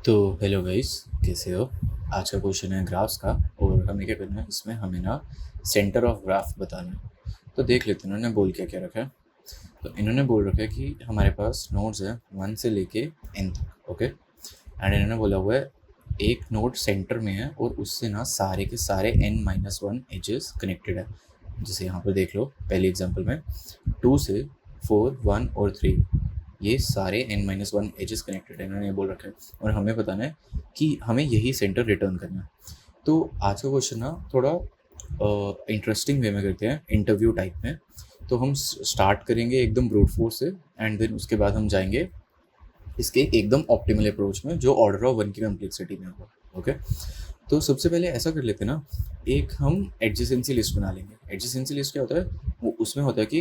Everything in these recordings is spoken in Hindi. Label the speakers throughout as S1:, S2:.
S1: तो हेलो गाइस, कैसे हो। आज का क्वेश्चन है ग्राफ्स का। और हमें क्या करना है, इसमें हमें ना सेंटर ऑफ ग्राफ बताना है। तो देख लेते हैं इन्होंने बोल क्या क्या रखा है। तो इन्होंने बोल रखा है कि हमारे पास नोड्स है 1 से लेके n तक। ओके, एंड इन्होंने बोला हुआ है एक नोड सेंटर में है और उससे ना सारे के सारे n-1 एजेस कनेक्टेड है। जैसे यहाँ पर देख लो पहली एग्जांपल में 2 से 4, 1 और 3, ये सारे n-1 एजेस कनेक्टेड है, इन्होंने ये बोल रखा है। और हमें बताना है कि हमें यही सेंटर रिटर्न करना है। तो आज का क्वेश्चन ना थोड़ा इंटरेस्टिंग वे में करते हैं, इंटरव्यू टाइप में। तो हम स्टार्ट करेंगे एकदम ब्रूट फोर्स से, एंड देन उसके बाद हम जाएंगे इसके एकदम ऑप्टिमल अप्रोच में जो ऑर्डर ऑफ 1 की कम्प्लेक्सिटी में होगा। ओके, तो सबसे पहले ऐसा कर लेते हैं ना, एक हम एडजेसेंसी लिस्ट बना लेंगे। एडजेसेंसी लिस्ट क्या होता है, वो उसमें होता है कि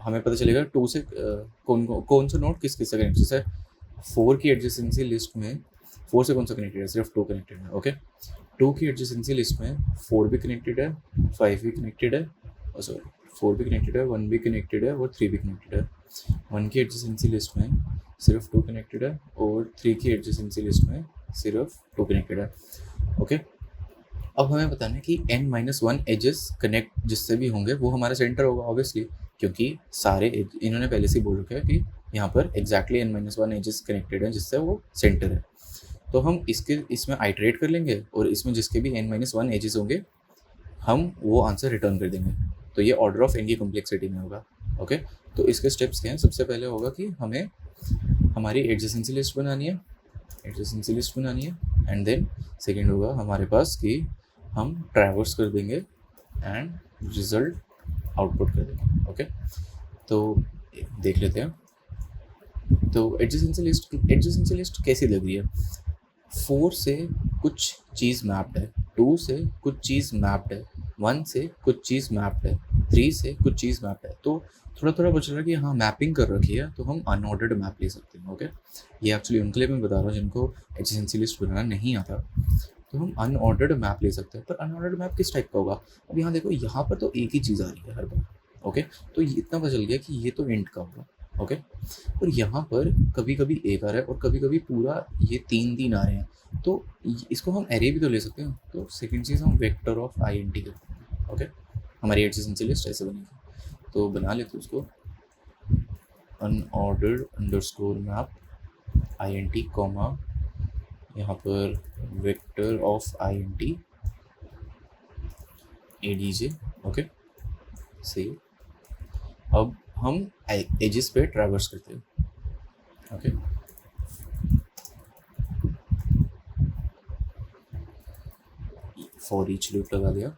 S1: हमें पता चलेगा 2 से कौन सा नोड किस किस से कनेक्ट। जैसे 4 की एडजेसेंसी लिस्ट में 4 से कौन सा कनेक्टेड है, सिर्फ 2 कनेक्टेड है। ओके, 2 की एडजेसेंसी लिस्ट में 4 भी कनेक्टेड है, 5 भी कनेक्टेड है, सॉरी 4 भी कनेक्टेड है, 1 भी कनेक्टेड है और 3 भी कनेक्टेड है। 1 की एडजेसेंसी लिस्ट में सिर्फ 2 कनेक्टेड है और 3 की एडजेसेंसी लिस्ट में सिर्फ 2 कनेक्टेड है। ओके, अब हमें बताना है कि n-1 एजेस कनेक्ट जिससे भी होंगे वो हमारा सेंटर होगा ऑब्वियसली, क्योंकि सारे इन्होंने पहले से बोल रखा है कि यहाँ पर एग्जैक्टली n-1 एजेस कनेक्टेड है जिससे वो सेंटर है। तो हम इसमें आइटरेट कर लेंगे और इसमें जिसके भी n-1 एजेस होंगे हम वो आंसर रिटर्न कर देंगे। तो ये ऑर्डर ऑफ n की कॉम्प्लेक्सिटी में होगा। ओके, तो इसके स्टेप्स क्या हैं। सबसे पहले होगा कि हमें हमारी एडजेसेंसी लिस्ट बनानी है, एंड देन सेकेंड होगा हमारे पास कि हम ट्रैवर्स कर देंगे एंड रिजल्ट आउटपुट कर देंगे। ओके, तो देख लेते हैं। तो एडजेसेंसी लिस्ट कैसी लग रही है। 4 से कुछ चीज़ मैप्ड है, 2 से कुछ चीज़ मैप्ड है, 1 से कुछ चीज़ मैप्ड है, 3 से कुछ चीज़ मैप्ड है। तो थोड़ा थोड़ा बच रहा है कि हाँ मैपिंग कर रखी है, तो हम अनऑर्डर्ड मैप ले सकते हैं। ओके, ये एक्चुअली उनके लिए मैं बता रहा हूँ जिनको एडजेसेंसी लिस्ट बनाना नहीं आता। तो हम अनऑर्डर्ड मैप ले सकते हैं, पर अनऑर्डर्ड मैप किस टाइप का होगा। अब यहाँ देखो, यहाँ पर तो एक ही चीज़ आ रही है हर बार। ओके, तो इतना पता चल गया कि ये तो एंड का होगा। ओके, और यहाँ पर कभी कभी एक आ रहा है और कभी कभी पूरा ये 3 आ रहे हैं। तो इसको हम एरे भी तो ले सकते हैं। तो सेकंड चीज़ हम वेक्टर ऑफ INT करते हैं। ओके, हमारी एडजेसेंसी लिस्ट ऐसे बनेगी। तो बना लेते हैं उसको unordered underscore map INT comma यहाँ पर vector of INT ADJ। Okay, सही। अब हम एजेस पे ट्रैवर्स करते हैं। ओके, फॉर ईच लूप लगा दिया।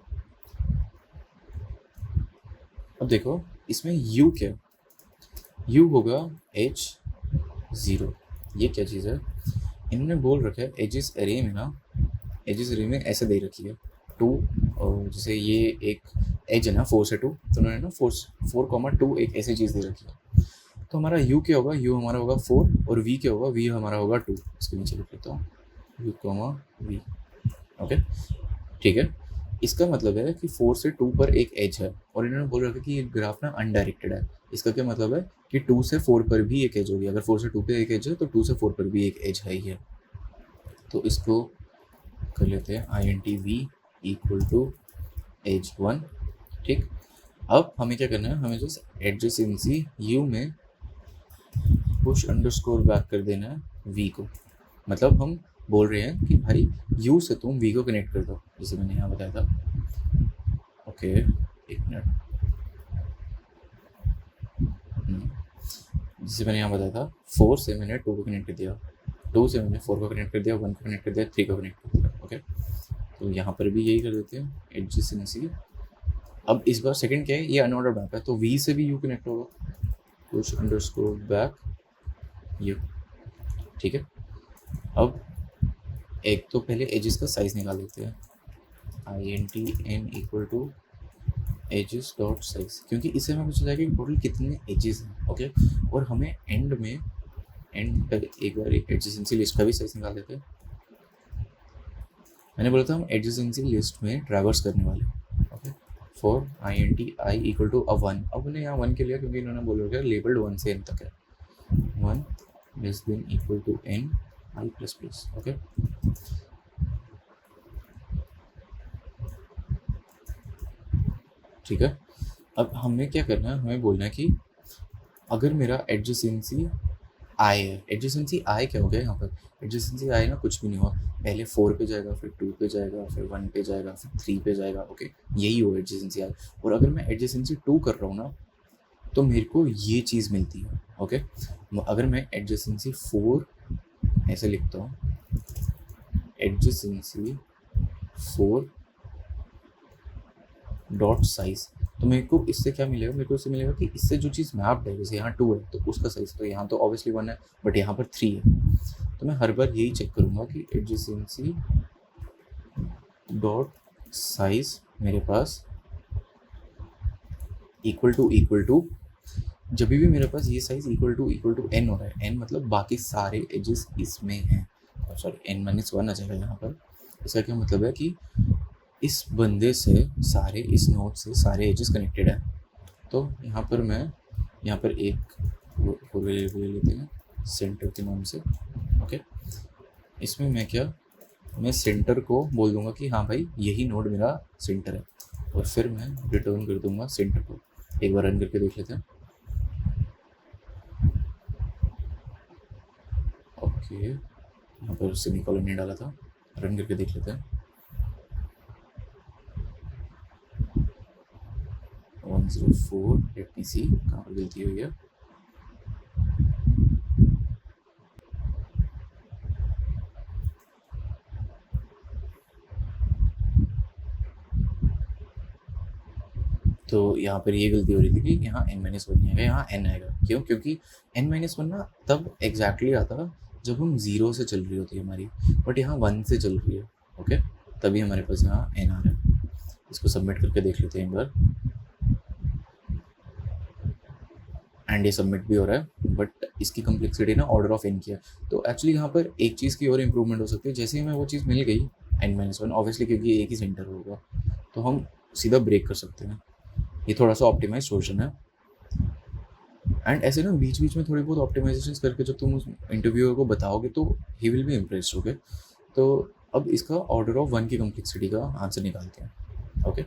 S1: अब देखो इसमें u क्या है, u होगा H0। ये क्या चीज़ है, इन्होंने बोल रखा है एजेस एरे में ना, एजेस एरे में ऐसे दे रखी है 2, और जैसे ये एक एज है ना 4 से 2, तो उन्होंने ना 4,2 एक ऐसी चीज़ दे रखी है। तो हमारा u क्या होगा, u हमारा होगा 4 और v क्या होगा, v हमारा होगा 2। इसके नीचे लिख लेता हूँ u, v। ओके, ठीक है। इसका मतलब है कि 4 से 2 पर एक एज है, और इन्होंने बोल रखा है कि ये ग्राफ ना अनडायरेक्टेड है। इसका क्या मतलब है कि 2 से 4 पर भी एक एज होगी। अगर 4 से 2 पे एक एज है तो 2 से 4 पर भी एक एज है ही है। तो इसको कर लेते हैं INT-V इक्वल टू एज 1। ठीक, अब हमें क्या करना है, हमें जस्ट एडजेसेंसी U में पुश अंडरस्कोर बैक कर देना है V को। मतलब हम बोल रहे हैं कि भाई U से तुम V को कनेक्ट कर दो, जैसे मैंने यहाँ बताया था। ओके, एक मिनट। जैसे मैंने यहाँ बताया था 4 से मैंने 2 को कनेक्ट कर दिया, 2 से मैंने 4 को कनेक्ट कर दिया, 1 को कनेक्ट कर दिया, 3 को कनेक्ट कर दिया। ओके, तो यहाँ पर भी यही कर देते हैं एडजेसेंसी। अब इस बार सेकंड क्या है, ये अनऑर्डर्ड मैप है, तो V से भी U कनेक्ट होगा, पुश अंडरस्कोर बैक U। ठीक है, अब एक तो पहले एजेस का साइज निकाल लेते हैं, INT-N equal to edges dot size, क्योंकि इससे हमें पता चला कि टोटल कितने एजेस हैं। ओके, और हमें एंड पर एक बार एडजेसेंसी लिस्ट का भी साइज निकाल देते हैं। मैंने बोला था हम एडजेसेंसी लिस्ट में ट्रैवर्स करने वाले। Okay, for INT-I equal to 1। अब उन्हें यहाँ 1 के लिए, क्योंकि इन्होंने बोल रखा है लेबल्ड 1 से n तक है, 1 less than equal to n I plus plus. Okay, ठीक है। अब हमें क्या करना है, हमें बोलना है कि अगर मेरा एडजेसेंसी आई है, एडजेसेंसी आई क्या हो गया यहाँ पर, एडजेसेंसी आई ना कुछ भी नहीं हुआ, पहले 4 पे जाएगा, फिर 2 पे जाएगा, फिर 1 पे जाएगा, फिर 3 पे जाएगा। ओके, यही हो एडजेसेंसी आई। और अगर मैं एडजेसेंसी 2 कर रहा हूँ ना, तो मेरे को ये चीज़ मिलती है। ओके, अगर मैं एडजेसेंसी 4 ऐसे लिखता हूँ, एडजेसेंसी 4 डॉट साइज, तो मेरे को इससे क्या मिलेगा, मेरे को इससे मिलेगा कि इससे जो चीज़ मैप्ड है, जैसे यहाँ 2 है तो उसका साइज, तो यहाँ तो ऑब्वियसली 1 है, बट यहाँ पर 3 है। तो मैं हर बार यही चेक करूँगा कि एडजेसेंसी डॉट साइज मेरे पास इक्वल टू जब भी मेरे पास ये साइज इक्वल टू एन हो रहा है, एन मतलब बाकी सारे एजेस इसमें हैं, सॉरी n-1 आ जाएगा यहाँ पर। इसका क्या मतलब है कि इस बंदे से सारे, इस नोड से सारे एजेस कनेक्टेड है। तो यहाँ पर मैं, यहाँ पर एक वेरिएबल ले लेते हैं सेंटर के नाम से। ओके, इसमें मैं क्या, मैं सेंटर को बोल दूंगा कि हाँ भाई यही नोड मेरा सेंटर है, और फिर मैं रिटर्न कर दूंगा सेंटर को। एक बार रन करके देख लेते हैं। ओके, यहाँ पर सेमीकोलन नहीं डाला था, रन करके देख लेते हैं। 104, लेट मी सी कहाँ पर गलती हुई है। तो यहाँ पर ये गलती हो रही थी कि यहाँ n-1 नहीं आएगा, यहाँ n आएगा। क्यों? क्योंकि n-1 ना तब एग्जैक्टली आता जब हम 0 से चल रही होती है हमारी, बट यहाँ 1 से चल रही है। ओके, तभी हमारे पास यहाँ n आ रहा है। इसको सबमिट करके देख लेते हैं एक बार, एंड ये सबमिट भी हो रहा है, बट इसकी कम्प्लेक्सिटी ना ऑर्डर ऑफ n की है। तो एक्चुअली यहाँ पर एक चीज़ की और इम्प्रूवमेंट हो सकती है। जैसे ही हमें वो चीज़ मिल गई n-1, ऑब्वियसली क्योंकि एक ही सेंटर होगा, तो हम सीधा ब्रेक कर सकते हैं। ये थोड़ा सा ऑप्टिमाइज वर्जन है। एंड ऐसे ना बीच बीच में थोड़ी बहुत ऑप्टिमाइजेशन करके जब तुम उस इंटरव्यूअर को बताओगे तो he will be impressed. Okay, तो अब इसका ऑर्डर ऑफ 1 की कम्प्लेक्सिटी का आंसर निकालते हैं। ओके,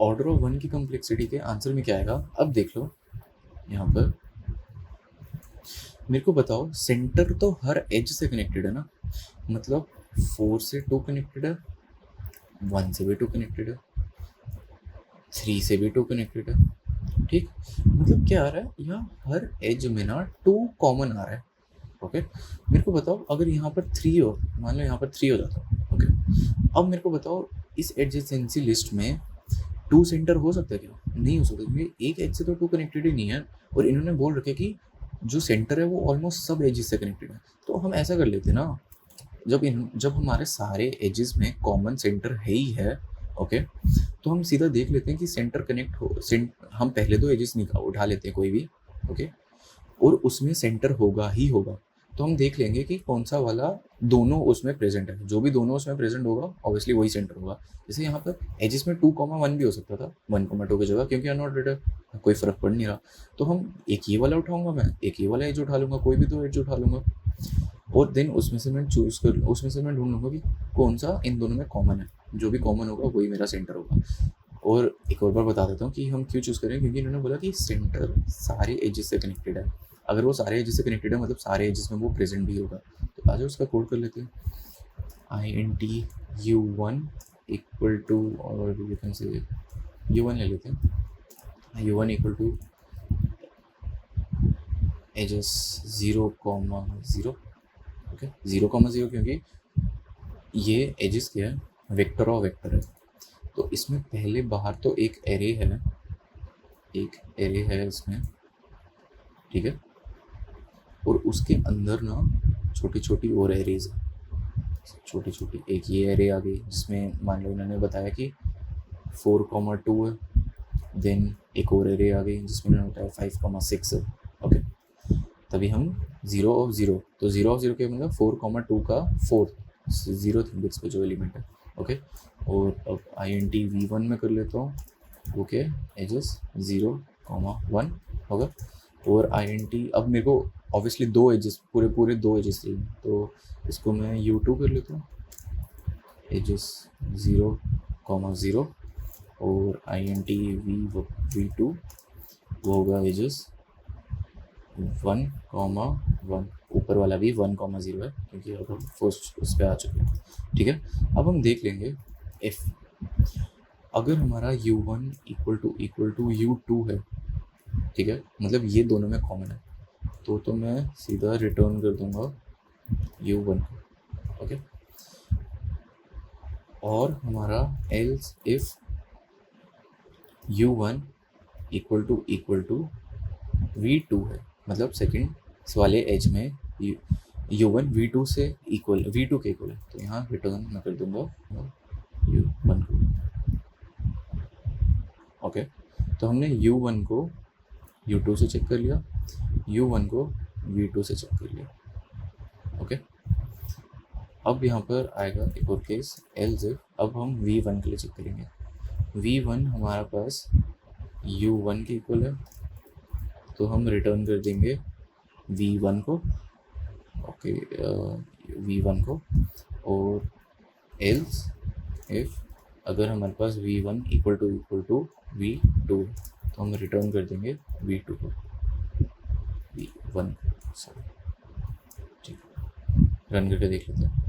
S1: ऑर्डर ऑफ 1 की कम्प्लेक्सिटी के आंसर में क्या आएगा, अब देख लो। यहाँ पर मेरे को बताओ, सेंटर तो हर एज से कनेक्टेड है ना, मतलब 4 से 2 कनेक्टेड है, 1 से भी 2 कनेक्टेड है, 3 से भी 2 कनेक्टेड है। ठीक, मतलब क्या आ रहा है, यहाँ हर एज में ना 2 कॉमन आ रहा है। ओके, मेरे को बताओ अगर यहाँ पर 3 हो, मान लो यहाँ पर 3 हो जाता है। ओके, अब मेरे को बताओ इस एडजेसेंसी लिस्ट में 2 सेंटर हो सकता है क्या? नहीं हो सकता, क्योंकि एक एज से तो 2 कनेक्टेड ही नहीं है, और इन्होंने बोल रखे कि जो सेंटर है वो ऑलमोस्ट सब एजेस से कनेक्टेड है। तो हम ऐसा कर लेते ना, जब हमारे सारे एजेस में कॉमन सेंटर है ही है, ओके, तो हम सीधा देख लेते हैं कि सेंटर कनेक्ट हो, हम पहले 2 एजेस उठा लेते हैं कोई भी। ओके, और उसमें सेंटर होगा ही होगा, तो हम देख लेंगे कि कौन सा वाला दोनों उसमें प्रेजेंट है। जो भी दोनों उसमें प्रेजेंट होगा ऑब्वियसली वही सेंटर होगा। जैसे यहाँ पर एजेस में 2,1 भी हो सकता था 1,2 की जगह, क्योंकि अनऑर्डर्ड है, कोई फर्क पड़ नहीं रहा। तो हम एक ये वाला उठाऊंगा, मैं एक ये वाला एज उठा लूँगा, कोई भी 2 एज उठा लूँगा, और देन उसमें से मैं ढूंढ लूँगा कि कौन सा इन दोनों में कॉमन है। जो भी कॉमन होगा वही मेरा सेंटर होगा। और एक और बार बता देता हूँ कि हम क्यों चूज़ करें, क्योंकि इन्होंने बोला कि सेंटर सारे एजेस से कनेक्टेड है। अगर वो सारे एजेस से कनेक्टेड है मतलब सारे एजेस में वो प्रेजेंट भी होगा। तो आ जाओ उसका कोड कर लेते हैं, INT-U1 इक्वल टू, और यू कैन से U1 ले लेते हैं, U1 equal to edges 0,0। Okay, 0,0 क्योंकि ये एजेस क्या है, वेक्टर ऑफ वेक्टर है। तो इसमें पहले बाहर तो एक एरे है इसमें, ठीक है, और उसके अंदर ना छोटी छोटी और एरेज है, छोटी छोटी। एक ये एरे आ गई जिसमें मान लो इन्होंने बताया कि 4,2 है, देन एक और एरे आ गई जिसमें इन्होंने बताया 5,6 है। ओके, तभी हम 0 तो 0 के मतलब 4,2 का 4th बिट्स पे जो एलिमेंट है। ओके, और अब INT-V1 में कर लेता हूँ, ओके, एजेस 0,1 होगा। और INT अब मेरे को ऑब्वियसली दो एजेस, पूरे पूरे दो एजेस चाहिए, तो इसको मैं U2 कर लेता हूँ, एजेस 0,0 और INT V2 वो होगा एजेस 1,1। ऊपर वाला भी 1,0 है क्योंकि अब हम फर्स्ट उस पर आ चुके हैं। ठीक है, अब हम देख लेंगे इफ अगर हमारा U1 इक्वल टू U2 है, ठीक है, मतलब ये दोनों में कॉमन है, तो मैं सीधा रिटर्न कर दूंगा U1 को। ओके, और हमारा else if U1 equal to V2 है, मतलब सेकंड वाले एज में U1 V2 से इक्वल, V2 के इक्वल है, तो यहाँ रिटर्न मैं कर दूंगा U1 को। ओके, तो हमने U1 को U2 से चेक कर लिया, U1 को V2 से चेक कर लिया। ओके, अब यहाँ पर आएगा एक और केस, एल्स इफ अब हम V1 के लिए चेक करेंगे। V1 हमारा पास U1 के इक्वल है, तो हम रिटर्न कर देंगे V1 को। ओके, V1 को, और एल्स इफ अगर हमारे पास V1 इक्वल टू V2 तो हम रिटर्न कर देंगे V2 को, V1 सॉरी। ठीक, रन करके देख लेते हैं।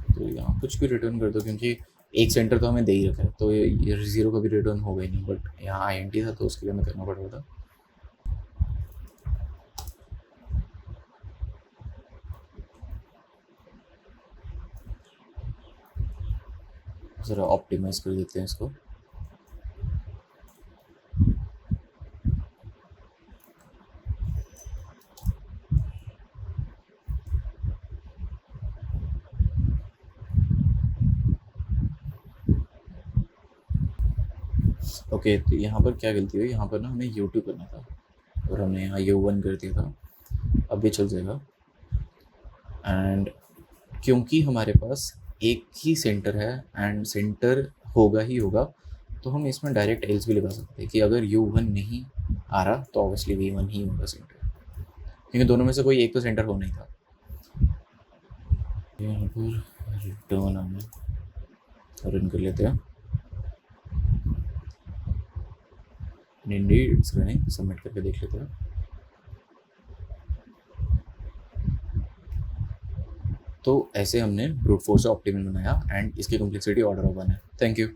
S1: तो यहाँ कुछ भी रिटर्न कर दो, क्योंकि एक सेंटर तो हमें दे ही रखा है, तो ये 0 का भी रिटर्न हो गई नहीं, बट यहाँ INT था तो उसके लिए हमें करना पड़ रहा था। ज़रा ऑप्टिमाइज कर देते हैं इसको। ओके, तो यहाँ पर क्या गलती हुई, यहाँ पर ना हमें U2 करना था और हमने यहाँ U1 कर दिया था। अब ये चल जाएगा, एंड क्योंकि हमारे पास एक ही सेंटर है एंड सेंटर होगा ही होगा, तो हम इसमें डायरेक्ट एल्स भी लगा सकते हैं कि अगर U1 नहीं आ रहा तो ऑब्वियसली V1 ही होगा सेंटर, क्योंकि दोनों में से कोई एक तो सेंटर होना ही था। यहाँ पर रिटर्न आना, रन कर लेते हैं। इंडीड इट्स रनिंग, सबमिट करके देख लेते हैं। तो ऐसे हमने ब्रूट फोर्स ऑप्टिमल बनाया एंड इसकी कॉम्प्लेक्सिटी ऑर्डर ऑफ 1 है। Thank you.